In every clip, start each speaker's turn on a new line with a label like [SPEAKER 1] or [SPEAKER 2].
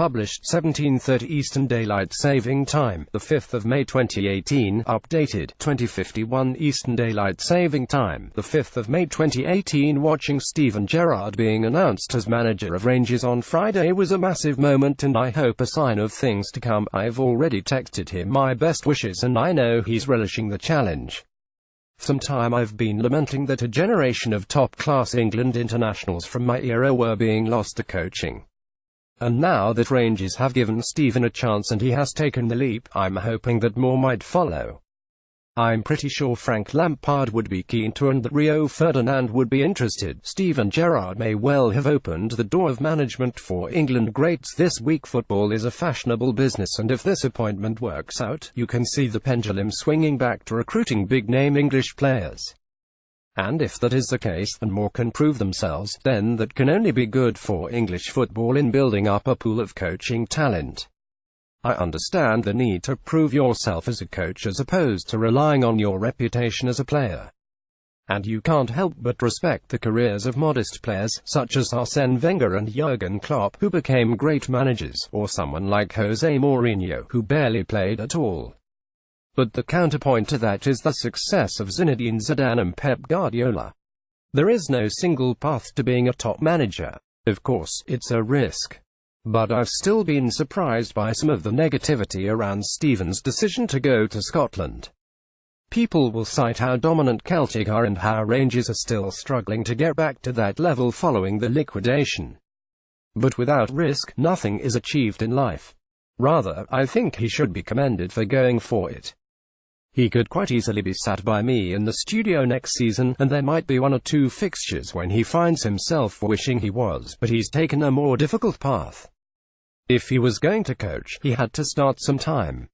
[SPEAKER 1] published 17:30 Eastern Daylight Saving Time, the 5th of May 2018, updated 2051 Eastern Daylight Saving Time, the 5th of May 2018. Watching Steven Gerrard being announced as manager of Rangers on Friday was a massive moment, and I hope a sign of things to come. I've already texted him my best wishes, and I know he's relishing the challenge. For some time I've been lamenting that a generation of top-class England internationals from my era were being lost to coaching. And now that Rangers have given Steven a chance and he has taken the leap, I'm hoping that more might follow. I'm pretty sure Frank Lampard would be keen to, and that Rio Ferdinand would be interested. Steven Gerrard may well have opened the door of management for England greats this week. Football is a fashionable business, and if this appointment works out, you can see the pendulum swinging back to recruiting big-name English players. And if that is the case, and more can prove themselves, then that can only be good for English football in building up a pool of coaching talent. I understand the need to prove yourself as a coach as opposed to relying on your reputation as a player. And you can't help but respect the careers of modest players, such as Arsene Wenger and Jurgen Klopp, who became great managers, or someone like Jose Mourinho, who barely played at all. But the counterpoint to that is the success of Zinedine Zidane and Pep Guardiola. There is no single path to being a top manager. Of course, it's a risk. But I've still been surprised by some of the negativity around Steven's decision to go to Scotland. People will cite how dominant Celtic are and how Rangers are still struggling to get back to that level following the liquidation. But without risk, nothing is achieved in life. Rather, I think he should be commended for going for it. He could quite easily be sat by me in the studio next season, and there might be one or two fixtures when he finds himself wishing he was, but he's taken a more difficult path. If he was going to coach, he had to start sometime.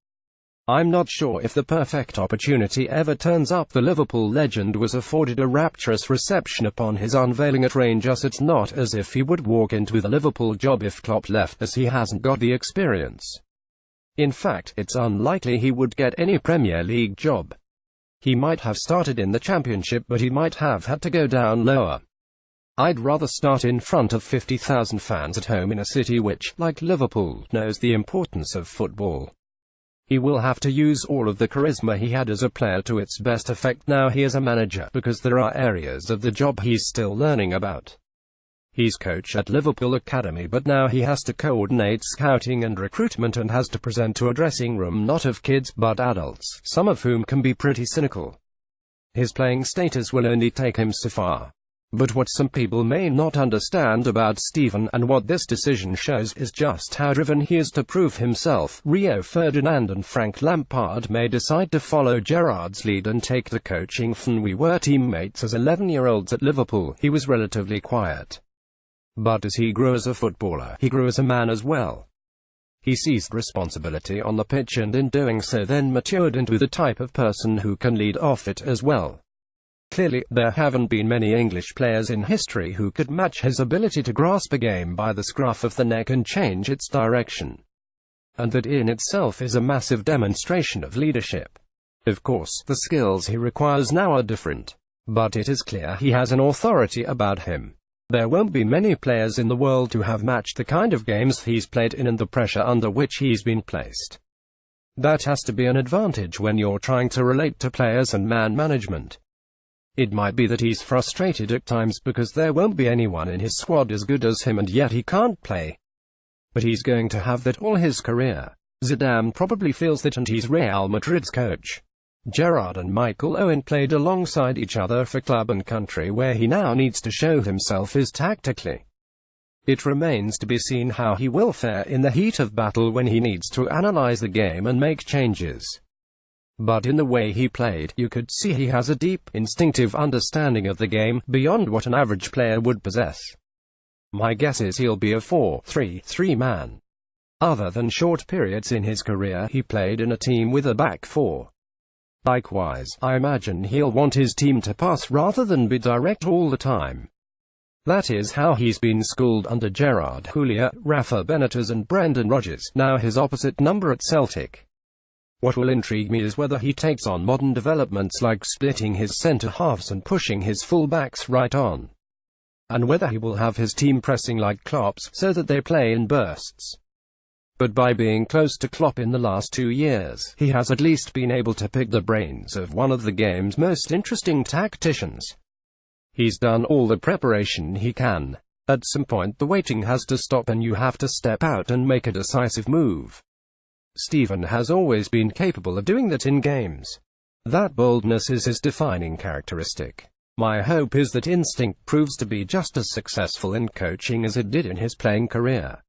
[SPEAKER 1] I'm not sure if the perfect opportunity ever turns up. The Liverpool legend was afforded a rapturous reception upon his unveiling at Rangers. It's not as if he would walk into the Liverpool job if Klopp left, as he hasn't got the experience. In fact, it's unlikely he would get any Premier League job. He might have started in the Championship, but he might have had to go down lower. I'd rather start in front of 50,000 fans at home in a city which, like Liverpool, knows the importance of football. He will have to use all of the charisma he had as a player to its best effect now he is a manager, because there are areas of the job he's still learning about. He's coach at Liverpool Academy, but now he has to coordinate scouting and recruitment and has to present to a dressing room not of kids, but adults, some of whom can be pretty cynical. His playing status will only take him so far. But what some people may not understand about Steven, and what this decision shows, is just how driven he is to prove himself. Rio Ferdinand and Frank Lampard may decide to follow Gerrard's lead and take to coaching. When we were teammates as 11-year-olds at Liverpool, he was relatively quiet. But as he grew as a footballer, he grew as a man as well. He seized responsibility on the pitch, and in doing so then matured into the type of person who can lead off it as well. Clearly, there haven't been many English players in history who could match his ability to grasp a game by the scruff of the neck and change its direction. And that in itself is a massive demonstration of leadership. Of course, the skills he requires now are different. But it is clear he has an authority about him. There won't be many players in the world who have matched the kind of games he's played in and the pressure under which he's been placed. That has to be an advantage when you're trying to relate to players and man management. It might be that he's frustrated at times because there won't be anyone in his squad as good as him and yet he can't play. But he's going to have that all his career. Zidane probably feels that, and he's Real Madrid's coach. Gerrard and Michael Owen played alongside each other for club and country. Where he now needs to show himself is tactically. It remains to be seen how he will fare in the heat of battle when he needs to analyze the game and make changes. But in the way he played, you could see he has a deep, instinctive understanding of the game, beyond what an average player would possess. My guess is he'll be a 4-3-3 man. Other than short periods in his career, he played in a team with a back four. Likewise, I imagine he'll want his team to pass rather than be direct all the time. That is how he's been schooled under Gerrard, Julia, Rafa Benitez and Brendan Rodgers, now his opposite number at Celtic. What will intrigue me is whether he takes on modern developments like splitting his centre-halves and pushing his full-backs right on. And whether he will have his team pressing like Klopp's, so that they play in bursts. But by being close to Klopp in the last 2 years, he has at least been able to pick the brains of one of the game's most interesting tacticians. He's done all the preparation he can. At some point the waiting has to stop and you have to step out and make a decisive move. Steven has always been capable of doing that in games. That boldness is his defining characteristic. My hope is that instinct proves to be just as successful in coaching as it did in his playing career.